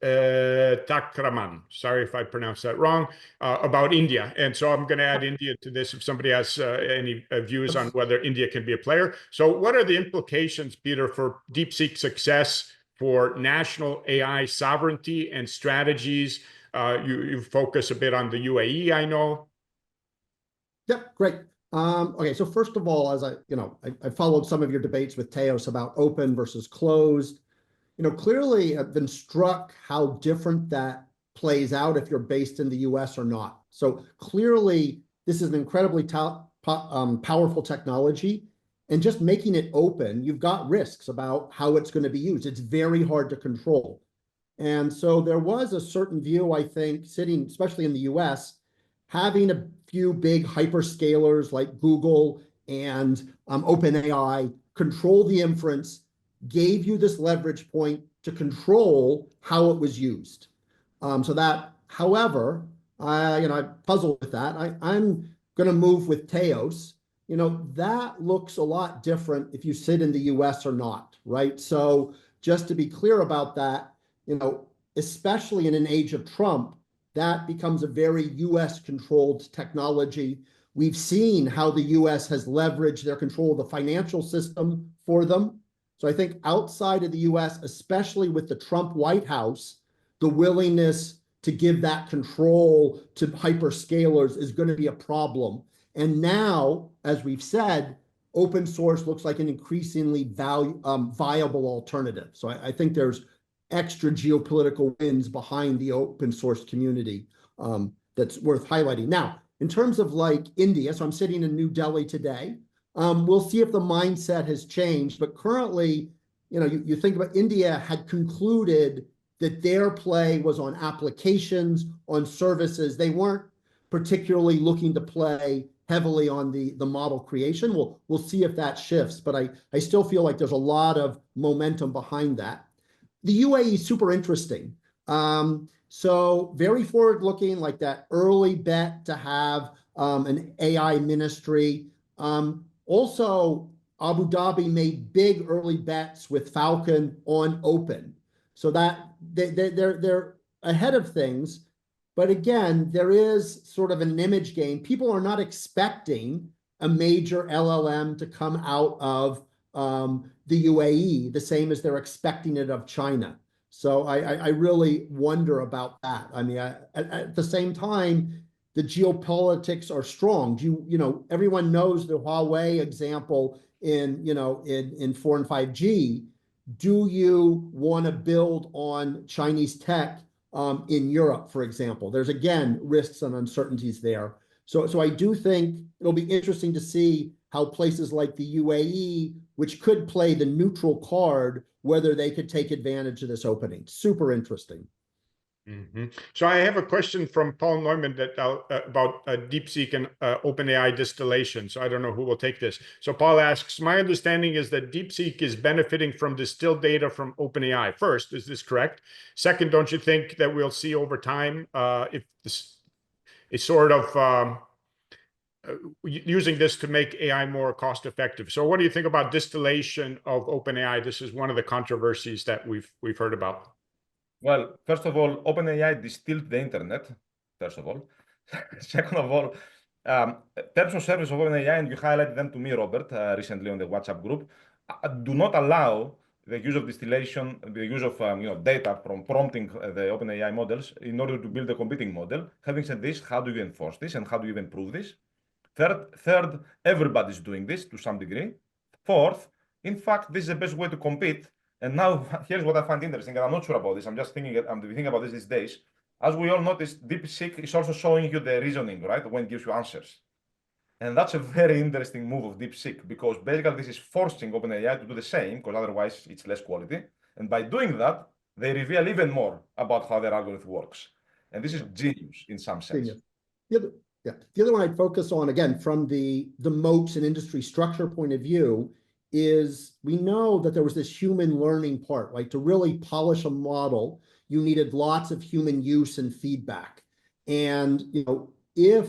Takraman, sorry if I pronounced that wrong, about India. And so I'm going to add India to this if somebody has any views on whether India can be a player. So what are the implications, Peter, for DeepSeek success for national AI sovereignty and strategies? You focus a bit on the UAE, I know. Yep, great. Okay, so first of all, as I followed some of your debates with Teos about open versus closed. Clearly I've been struck how different that plays out if you're based in the US or not. So clearly, this is an incredibly powerful technology, and just making it open, you've got risks about how it's going to be used. It's very hard to control. And so there was a certain view, I think, sitting, especially in the US, having a few big hyperscalers like Google and OpenAI control the inference, gave you this leverage point to control how it was used. So that, however, I puzzled with that. I'm going to move with Teos. That looks a lot different if you sit in the US or not, right? So just to be clear about that, especially in an age of Trump, that becomes a very US controlled technology. We've seen how the US has leveraged their control of the financial system for them. So I think outside of the US, especially with the Trump White House, the willingness to give that control to hyperscalers is going to be a problem. And now, as we've said, open source looks like an increasingly viable alternative. So I think there's extra geopolitical wins behind the open source community that's worth highlighting. Now, in terms of like India, so I'm sitting in New Delhi today. We'll see if the mindset has changed, but currently, you think about India had concluded that their play was on applications, on services. They weren't particularly looking to play heavily on the model creation. We'll see if that shifts, but I still feel like there's a lot of momentum behind that. The UAE is super interesting. So very forward-looking, like that early bet to have an AI ministry. Also, Abu Dhabi made big early bets with Falcon on open, so that they're ahead of things. But again, there is sort of an image game. People are not expecting a major LLM to come out of the UAE, the same as they're expecting it of China. So I really wonder about that. I mean, at the same time, the geopolitics are strong. Everyone knows the Huawei example in 4 and 5G. Do you want to build on Chinese tech in Europe, for example? There's again risks and uncertainties there. So I do think it'll be interesting to see how places like the UAE, which could play the neutral card, whether they could take advantage of this opening. Super interesting. Mm-hmm. So I have a question from Paul Neumann about DeepSeek and OpenAI distillation. So I don't know who will take this. So Paul asks, my understanding is that DeepSeek is benefiting from distilled data from OpenAI. First, is this correct? Second, don't you think that we'll see over time if this is sort of using this to make AI more cost effective? So what do you think about distillation of OpenAI? This is one of the controversies that we've heard about. Well, first of all, OpenAI distilled the internet, first of all. Second of all, terms of service of OpenAI, and you highlighted them to me, Robert, recently on the WhatsApp group, do not allow the use of distillation, the use of data from prompting the OpenAI models in order to build a competing model. Having said this, how do you enforce this and how do you even prove this? Third, everybody's doing this to some degree. Fourth, in fact, this is the best way to compete. And now, here's what I find interesting, and I'm not sure about this. I'm thinking about this these days. As we all notice, DeepSeek is also showing you the reasoning, right, when it gives you answers. And that's a very interesting move of DeepSeek, because basically this is forcing OpenAI to do the same, because otherwise it's less quality. And by doing that, they reveal even more about how their algorithm works. And this is genius in some sense. Genius. The other one I'd focus on, again, from the moats and industry structure point of view, is we know that there was this human learning part, like to really polish a model, you needed lots of human use and feedback. And if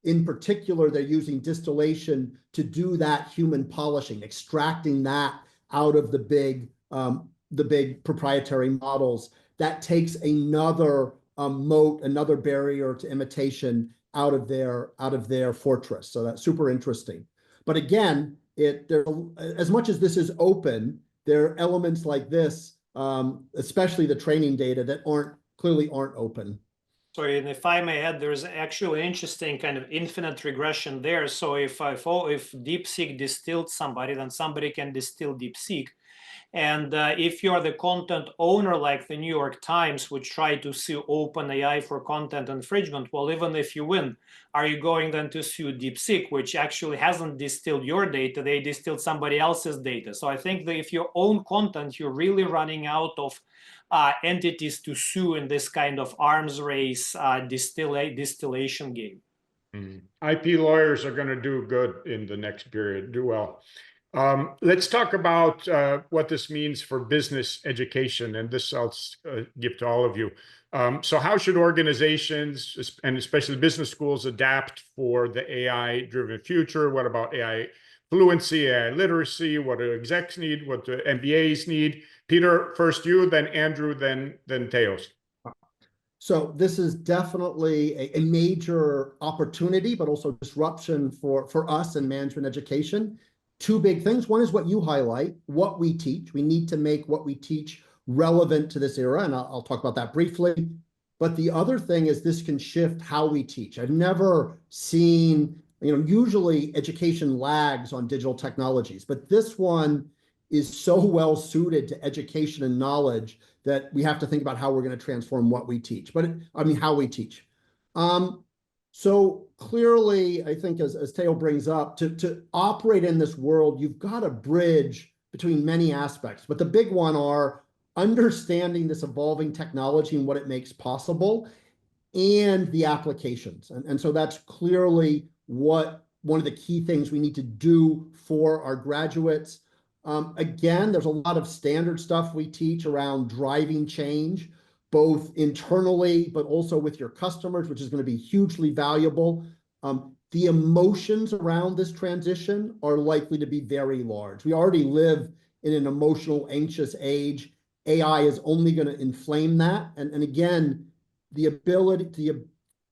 in particular they're using distillation to do that human polishing, extracting that out of the big proprietary models, that takes another moat, another barrier to imitation out of their fortress. So that's super interesting. But again, as much as this is open, there are elements like this, especially the training data, that clearly aren't open. Sorry, and if I may add, there's actually an interesting kind of infinite regression there. So if DeepSeek distilled somebody, then somebody can distill DeepSeek. And if you're the content owner, like the New York Times, which try to sue OpenAI for content infringement, well, even if you win, are you going then to sue DeepSeek, which actually hasn't distilled your data? They distilled somebody else's data. So I think that if you own content, you're really running out of entities to sue in this kind of arms race distillation game. IP lawyers are going to do good in the next period, do well. Let's talk about what this means for business education, and this I'll give to all of you. So how should organizations, and especially business schools, adapt for the AI-driven future? What about AI fluency, AI literacy? What do execs need? What do MBAs need? Peter, first you, then Andrew, then Theos. So this is definitely a major opportunity, but also disruption for us in management education. Two big things. One is what you highlight, what we teach. We need to make what we teach relevant to this era, and I'll talk about that briefly. But the other thing is this can shift how we teach. I've never seen, usually education lags on digital technologies, but this one is so well suited to education and knowledge that we have to think about how we're going to transform what we teach, how we teach. So clearly, I think as Theo brings up, to operate in this world, you've got to bridge between many aspects. But the big one are understanding this evolving technology and what it makes possible, and the applications. And so that's clearly one of the key things we need to do for our graduates. Again, there's a lot of standard stuff we teach around driving change, both internally, but also with your customers, which is going to be hugely valuable. The emotions around this transition are likely to be very large. We already live in an emotional, anxious age. AI is only going to inflame that. And again, the ability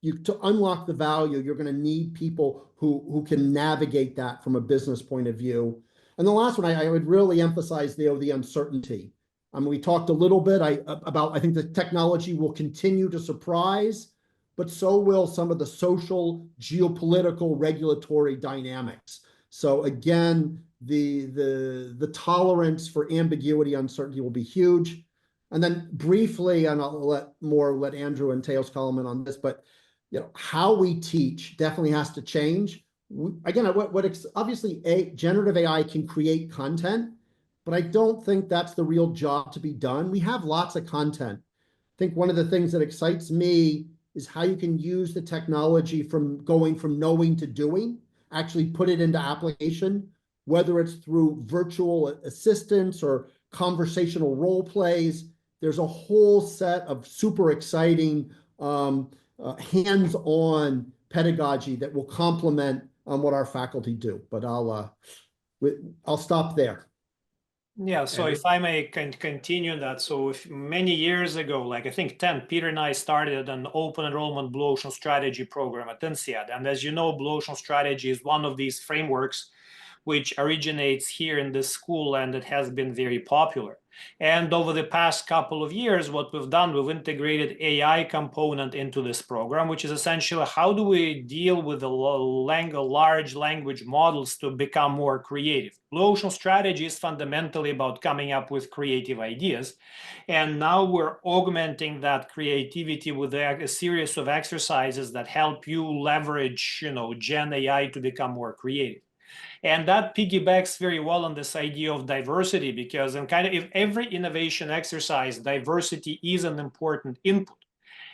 to unlock the value, you're going to need people who can navigate that from a business point of view. And the last one, I would really emphasize the uncertainty. We talked a little bit about, I think the technology will continue to surprise, but so will some of the social, geopolitical, regulatory dynamics. So again, the tolerance for ambiguity, uncertainty will be huge. And then briefly, and I'll let Andrew and Theos comment on this, but how we teach definitely has to change. Again, obviously, generative AI can create content, but I don't think that's the real job to be done. We have lots of content. I think one of the things that excites me is how you can use the technology from going from knowing to doing, actually put it into application, whether it's through virtual assistants or conversational role plays. There's a whole set of super exciting hands-on pedagogy that will complement what our faculty do. But I'll stop there. Yeah, so if I may continue that. So many years ago, like I think 10, Peter and I started an open enrollment blue ocean strategy program at INSEAD. And as you know, blue ocean strategy is one of these frameworks which originates here in this school, and it has been very popular. And over the past couple of years, what we've done, we've integrated AI component into this program, which is essentially how do we deal with the large language models to become more creative. Blue ocean strategy is fundamentally about coming up with creative ideas. And now we're augmenting that creativity with a series of exercises that help you leverage, Gen AI to become more creative. And that piggybacks very well on this idea of diversity, because if every innovation exercise, diversity is an important input.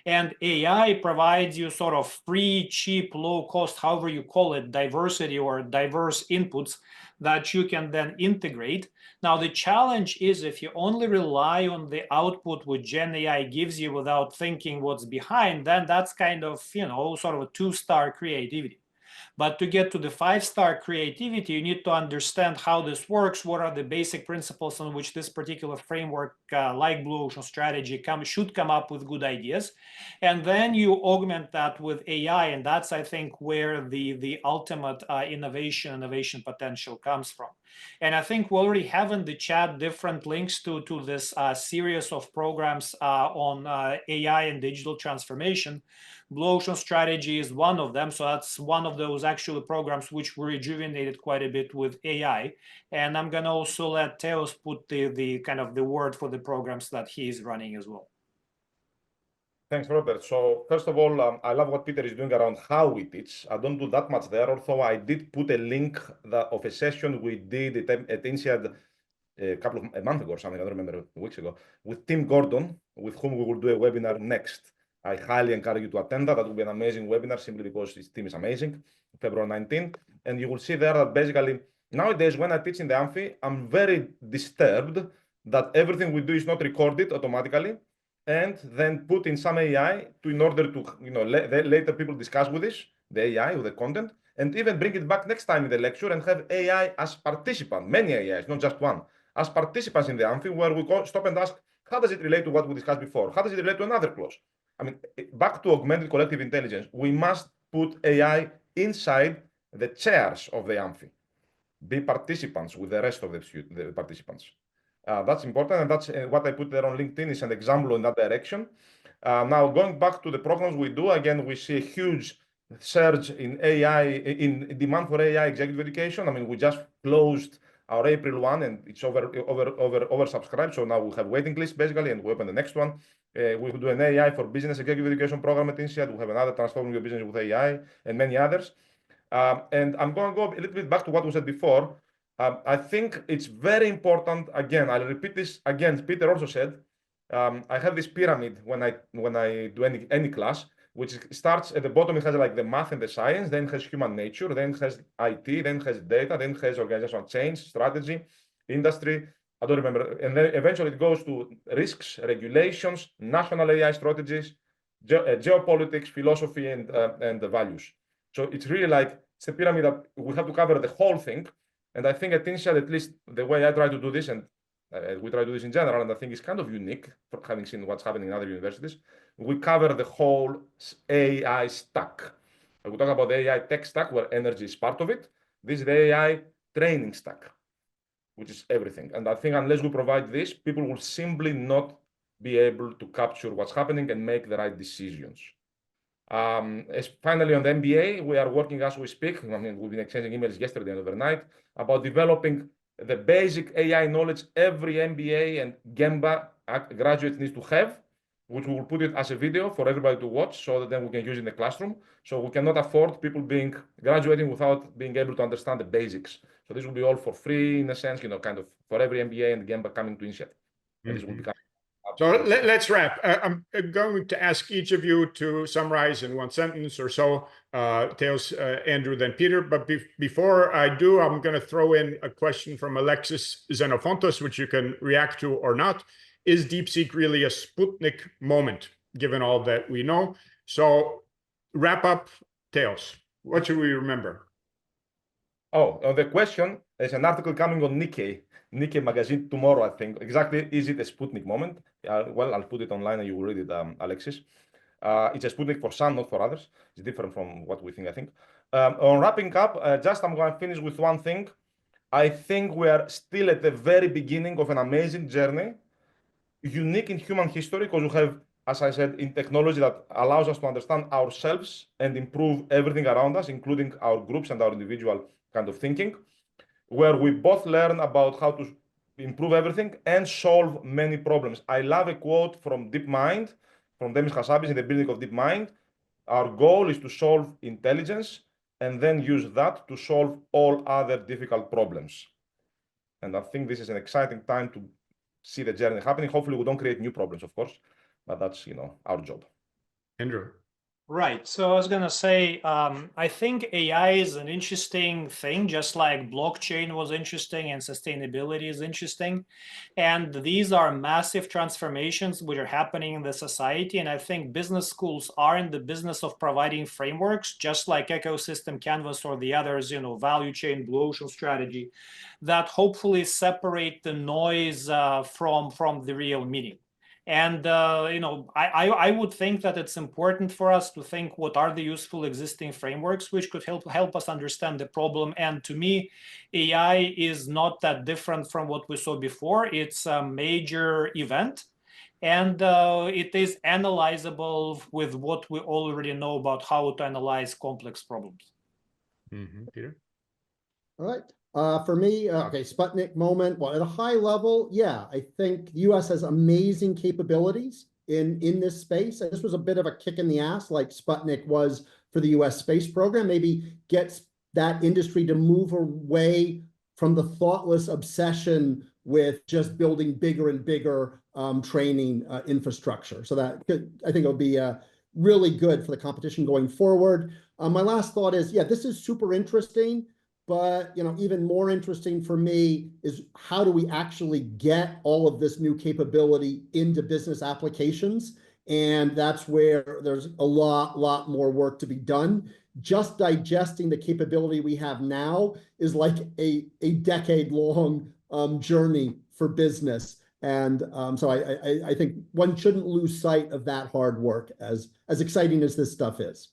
And AI provides you sort of free, cheap, low cost, however you call it, diversity or diverse inputs that you can then integrate. Now, the challenge is if you only rely on the output which Gen AI gives you without thinking what's behind, then that's kind of, sort of a two-star creativity. But to get to the 5-star creativity, you need to understand how this works, what are the basic principles on which this particular framework, like Blue Ocean strategy, should come up with good ideas. And then you augment that with AI, and that's, I think, where the ultimate innovation potential comes from. And I think we already have in the chat different links to this series of programs on AI and digital transformation. Blue Ocean strategy is one of them. So that's one of those actual programs which were rejuvenated quite a bit with AI. And I'm going to also let Theos put the kind of the word for the programs that he is running as well. Thanks, Robert. So first of all, I love what Peter is doing around how we teach. I don't do that much there, although I did put a link of a session we did at INSEAD a month ago or something, I don't remember, weeks ago, with Tim Gordon, with whom we will do a webinar next. I highly encourage you to attend that. That will be an amazing webinar simply because his team is amazing, February 19th. And you will see there that basically nowadays when I teach in the Amphi, I'm very disturbed that everything we do is not recorded automatically and then put in some AI in order to, later people discuss with this, the AI with the content, and even bring it back next time in the lecture and have AI as participant, many AIs, not just one, as participants in the Amphi, where we stop and ask, how does it relate to what we discussed before? How does it relate to another clause? I mean, back to augmented collective intelligence, we must put AI inside the chairs of the Amphi, be participants with the rest of the participants. That's important, and that's what I put there on LinkedIn is an example in that direction. Now, going back to the programs we do, again, we see a huge surge in AI, in demand for AI executive education. I mean, we just closed our April one, and it's oversubscribed. So now we have waiting list basically, and we open the next one. We will do an AI for business executive education program at INSEAD. We have another transforming your business with AI and many others. And I'm going to go a little bit back to what we said before. I think it's very important. Again, I'll repeat this again. Peter also said, I have this pyramid when I do any class, which starts at the bottom. It has like the math and the science, then it has human nature, then it has IT, then it has data, then it has organizational change, strategy, industry. I don't remember. And then eventually it goes to risks, regulations, national AI strategies, geopolitics, philosophy, and the values. So it's really like it's a pyramid that we have to cover the whole thing. And I think at INSEAD, at least the way I try to do this, and we try to do this in general, and I think it's kind of unique for having seen what's happening in other universities, we cover the whole AI stack. We talk about the AI tech stack, where energy is part of it. This is the AI training stack, which is everything. And I think unless we provide this, people will simply not be able to capture what's happening and make the right decisions. Finally, on the MBA, we are working as we speak. I mean, we've been exchanging emails yesterday and overnight about developing the basic AI knowledge every MBA and Gemba graduate needs to have, which we will put it as a video for everybody to watch so that then we can use it in the classroom. So we cannot afford people graduating without being able to understand the basics. So this will be all for free in a sense, kind of for every MBA and Gemba coming to INSEAD. And this will become. So let's wrap. I'm going to ask each of you to summarize in one sentence or so, Theos, Andrew, then Peter. But before I do, I'm going to throw in a question from Alexis Xenophontos, which you can react to or not. Is DeepSeek really a Sputnik moment, given all that we know? So wrap up, Theos. What should we remember? Oh, the question, there's an article coming on Nikkei magazine tomorrow, I think. Exactly, is it a Sputnik moment? Well, I'll put it online and you will read it, Alexis. It's a Sputnik for some, not for others. It's different from what we think, I think. On wrapping up, I'm going to finish with one thing. I think we are still at the very beginning of an amazing journey, unique in human history, because we have, as I said, in technology that allows us to understand ourselves and improve everything around us, including our groups and our individual kind of thinking, where we both learn about how to improve everything and solve many problems. I love a quote from DeepMind, from Demis Hassabis in the building of DeepMind. Our goal is to solve intelligence and then use that to solve all other difficult problems. And I think this is an exciting time to see the journey happening. Hopefully we don't create new problems, of course, but that's, our job. Andrew. Right. So I was going to say, I think AI is an interesting thing, just like blockchain was interesting and sustainability is interesting. And these are massive transformations which are happening in the society. And I think business schools are in the business of providing frameworks, just like Ecosystem Canvas or the others, value chain, blue ocean strategy, that hopefully separate the noise from the real meaning. And I would think that it's important for us to think what are the useful existing frameworks which could help us understand the problem. And to me, AI is not that different from what we saw before. It's a major event, and it is analyzable with what we already know about how to analyze complex problems. Peter? All right. For me, okay, Sputnik moment. Well, at a high level, yeah, I think the US has amazing capabilities in this space. And this was a bit of a kick in the ass, like Sputnik was for the US space program. Maybe gets that industry to move away from the thoughtless obsession with just building bigger and bigger training infrastructure. So that I think it'll be really good for the competition going forward. My last thought is, yeah, this is super interesting. But even more interesting for me is how do we actually get all of this new capability into business applications? And that's where there's a lot more work to be done. Just digesting the capability we have now is like a decade-long journey for business. And so I think one shouldn't lose sight of that hard work, as exciting as this stuff is.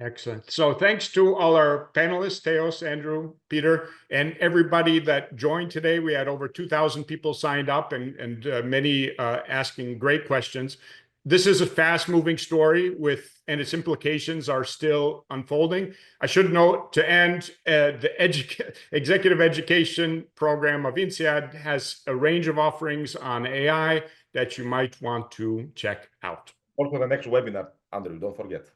Excellent. So thanks to all our panelists, Theos, Andrew, Peter, and everybody that joined today. We had over 2,000 people signed up and many asking great questions. This is a fast-moving story and its implications are still unfolding. I should note to end, the executive education program of INSEAD has a range of offerings on AI that you might want to check out. Also the next webinar, Andrew, don't forget.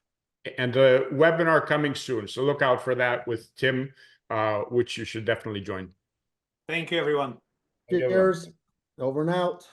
And a webinar coming soon. So look out for that with Tim, which you should definitely join. Thank you, everyone. Cheers. Over and out.